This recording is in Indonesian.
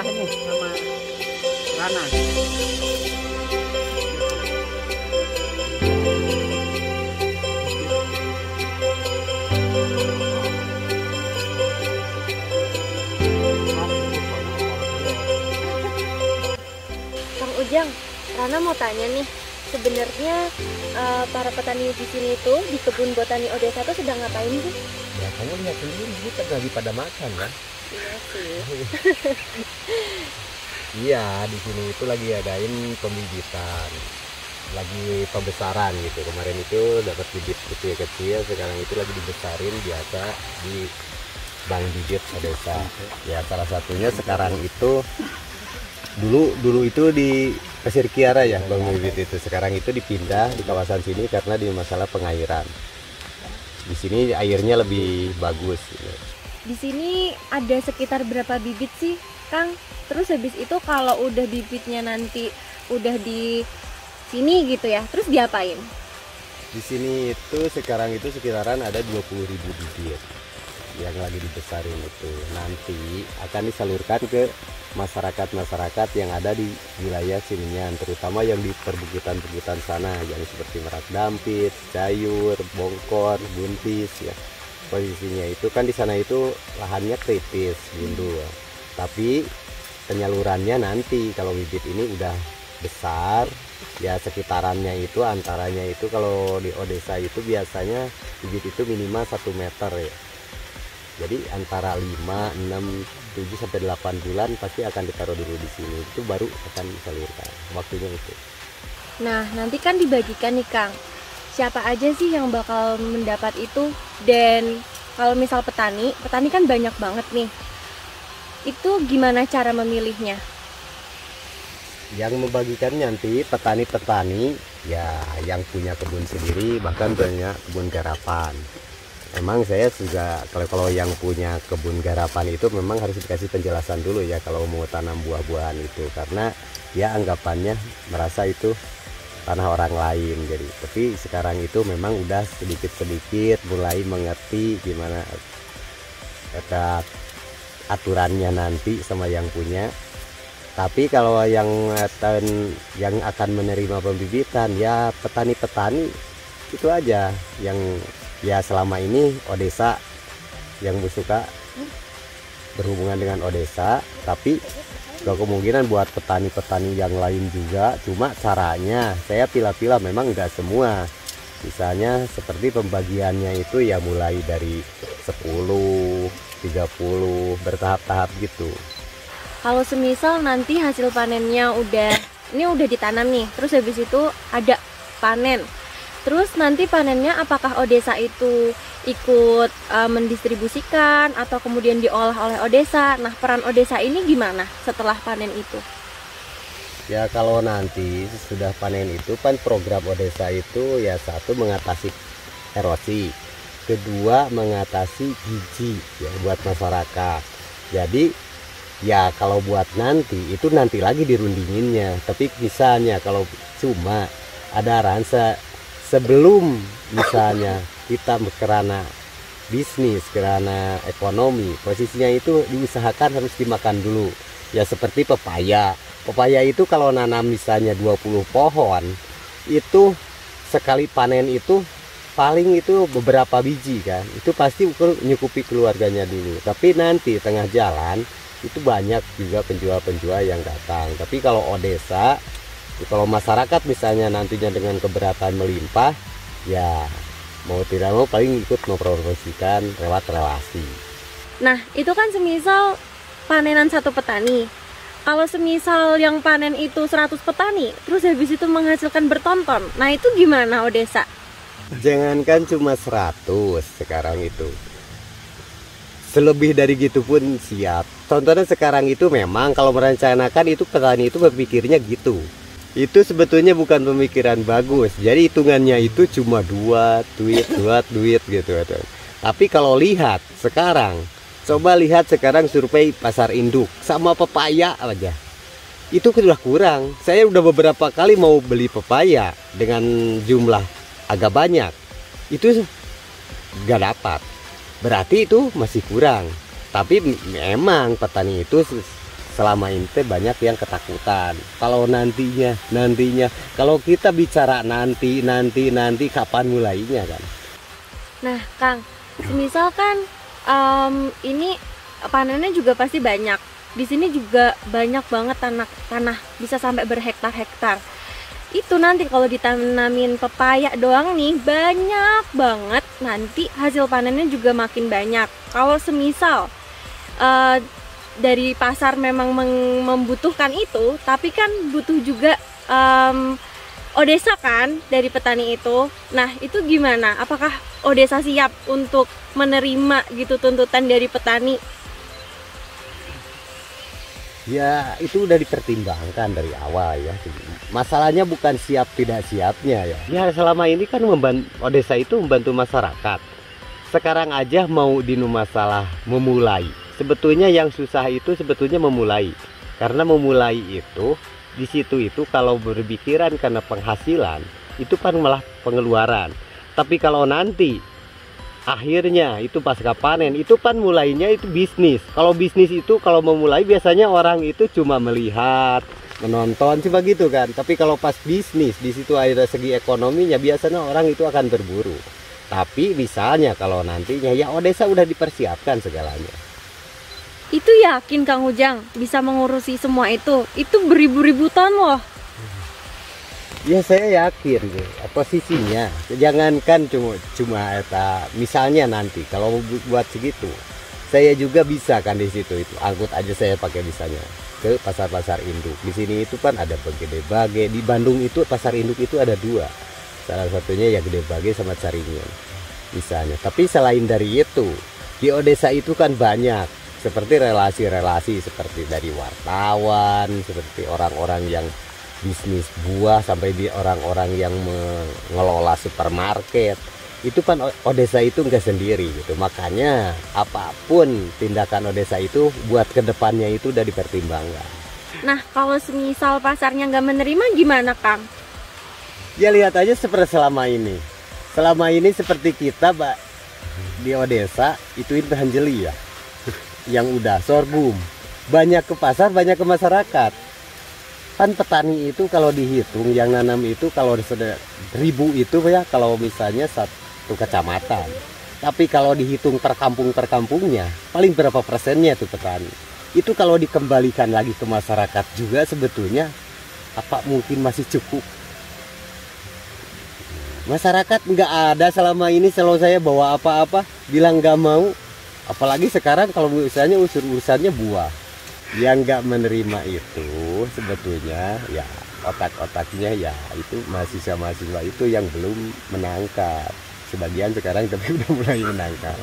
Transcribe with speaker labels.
Speaker 1: ketemu sama Rana.
Speaker 2: Kang Ujang, Rana mau tanya nih, sebenarnya para petani di sini tuh di kebun botani Odesa tuh sedang ngapain sih?
Speaker 3: Ya kamu lihat sendiri, kita lagi pada makan kan?
Speaker 2: Iya sih.
Speaker 3: Iya, di sini itu lagi adain pembibitan, lagi pembesaran gitu. Kemarin itu dapat bibit kecil-kecil, sekarang itu lagi dibesarin biasa di bank bibit Odesa. Ya salah satunya sekarang itu dulu itu di Pasir Kiara ya bang bibit itu. Sekarang itu dipindah di kawasan sini karena di masalah pengairan. Di sini airnya lebih bagus.
Speaker 2: Di sini ada sekitar berapa bibit sih, Kang? Terus habis itu kalau udah bibitnya nanti udah di sini gitu ya, terus diapain?
Speaker 3: Di sini itu sekarang itu sekitaran ada 20.000 bibit yang lagi dibesarin itu. Nanti akan disalurkan ke masyarakat-masyarakat yang ada di wilayah Sininyan, terutama yang di perbukitan-perbukitan sana, yang seperti Merak Dampit, Cayur, Bongkor, Buntis ya. Posisinya itu kan di sana itu lahannya kritis, gundul. Tapi penyalurannya nanti kalau bibit ini udah besar, ya sekitarannya itu antaranya itu kalau di Odesa itu biasanya bibit itu minimal 1 meter ya. Jadi antara 5, 6, 7 sampai 8 bulan pasti akan ditaruh dulu di sini. Itu baru akan disalurkan. Waktunya itu.
Speaker 2: Nah, nanti kan dibagikan nih, Kang. Siapa aja sih yang bakal mendapat itu? Dan kalau misal petani kan banyak banget nih. Itu gimana cara memilihnya?
Speaker 3: Yang membagikan nanti petani-petani ya yang punya kebun sendiri, bahkan punya kebun garapan. Emang saya juga kalau yang punya kebun garapan itu memang harus dikasih penjelasan dulu ya kalau mau tanam buah-buahan itu, karena ya anggapannya merasa itu tanah orang lain. Jadi tapi sekarang itu memang udah sedikit-sedikit mulai mengerti gimana aturannya nanti sama yang punya. Tapi kalau yang akan menerima pembibitan ya petani-petani itu aja yang ya selama ini Odesa yang suka berhubungan dengan Odesa, tapi kemungkinan buat petani-petani yang lain juga, cuma caranya saya pilah-pilah memang enggak semua. Misalnya seperti pembagiannya itu ya mulai dari 10, 30 bertahap-tahap gitu.
Speaker 2: Kalau semisal nanti hasil panennya udah ditanam nih, terus habis itu ada panen. Terus nanti panennya apakah Odesa itu ikut mendistribusikan atau kemudian diolah oleh Odesa? Nah, peran Odesa ini gimana setelah panen itu?
Speaker 3: Ya kalau nanti sudah panen itu kan program Odesa itu ya satu mengatasi erosi, kedua mengatasi gizi ya buat masyarakat. Jadi ya kalau buat nanti itu nanti lagi dirundinginnya. Tapi misalnya kalau cuma ada rasa sebelum misalnya kita kerana bisnis, kerana ekonomi, posisinya itu diusahakan harus dimakan dulu. Ya seperti pepaya. Pepaya itu kalau nanam misalnya 20 pohon, itu sekali panen itu paling itu beberapa biji kan. Itu pasti nyukupi keluarganya dulu. Tapi nanti tengah jalan itu banyak juga penjual-penjual yang datang. Tapi kalau Odesa, kalau masyarakat misalnya nantinya dengan keberatan melimpah, ya mau tidak mau paling ikut mempromosikan lewat relasi.
Speaker 2: Nah, itu kan semisal panenan satu petani. Kalau semisal yang panen itu 100 petani, terus habis itu menghasilkan bertonton. Nah, itu gimana Odesa?
Speaker 3: Jangankan cuma 100 sekarang itu. Selebih dari gitu pun siap. Contohnya sekarang itu memang kalau merencanakan itu petani itu berpikirnya gitu. Itu sebetulnya bukan pemikiran bagus. Jadi hitungannya itu cuma duit gitu. Tapi kalau lihat sekarang, coba lihat sekarang survei pasar induk sama pepaya aja. Itu sudah kurang. Saya udah beberapa kali mau beli pepaya dengan jumlah agak banyak. Itu gak dapat. Berarti itu masih kurang. Tapi memang petani itu selama ini banyak yang ketakutan. Kalau nantinya kalau kita bicara nanti kapan mulainya kan.
Speaker 2: Nah, Kang, semisal kan ini panennya juga pasti banyak. Di sini juga banyak banget tanah bisa sampai berhektar-hektar. Itu nanti kalau ditanamin pepaya doang nih banyak banget, nanti hasil panennya juga makin banyak. Kalau semisal dari pasar memang membutuhkan itu, tapi kan butuh juga Odesa kan dari petani itu. Nah, itu gimana? Apakah Odesa siap untuk menerima gitu tuntutan dari petani?
Speaker 3: Ya itu udah dipertimbangkan dari awal ya. Masalahnya bukan siap tidak siapnya ya. Ya selama ini kan Odesa itu membantu masyarakat. Sekarang aja mau dinu masalah memulai. Sebetulnya yang susah itu sebetulnya memulai. Karena memulai itu di situ itu kalau berpikiran karena penghasilan itu kan malah pengeluaran. Tapi kalau nanti akhirnya itu pasca panen itu kan mulainya itu bisnis. Kalau bisnis itu kalau memulai biasanya orang itu cuma melihat, menonton coba gitu kan. Tapi kalau pas bisnis di situ ada segi ekonominya biasanya orang itu akan berburu. Tapi misalnya kalau nantinya ya Odesa udah dipersiapkan segalanya.
Speaker 2: Itu yakin Kang Ujang bisa mengurusi semua itu? Itu beribu-ribu ton loh.
Speaker 3: Ya saya yakin posisinya. Jangankan cuma eta misalnya nanti kalau buat segitu saya juga bisa kan di situ itu angkut aja saya pakai bisanya ke pasar-pasar induk. Di sini itu kan ada Gede Bage, di Bandung itu pasar induk itu ada dua. Salah satunya ya Gede Bage sama Caringin misalnya. Tapi selain dari itu di Odesa itu kan banyak seperti relasi-relasi seperti dari wartawan, seperti orang-orang yang bisnis buah sampai di orang-orang yang mengelola supermarket. Itu kan Odesa itu enggak sendiri gitu. Makanya apapun tindakan Odesa itu buat kedepannya itu udah dipertimbangkan.
Speaker 2: Nah, kalau semisal pasarnya nggak menerima gimana, Kang?
Speaker 3: Ya lihat aja seperti selama ini. Selama ini seperti kita, Pak, di Odesa itu bahan jeli ya. Yang udah sorghum. Banyak ke pasar, banyak ke masyarakat. Kan petani itu kalau dihitung yang nanam itu kalau sudah 1000 itu ya kalau misalnya satu kecamatan. Tapi kalau dihitung per kampungnya paling berapa persennya tuh petani. Itu kalau dikembalikan lagi ke masyarakat juga sebetulnya apa mungkin masih cukup. Masyarakat nggak ada selama ini selalu saya bawa apa-apa bilang nggak mau. Apalagi sekarang kalau misalnya urusannya buah. Yang nggak menerima itu sebetulnya ya otak-otaknya ya itu mahasiswa-mahasiswa itu yang belum menangkap. Sebagian sekarang tapi udah mulai menangkap.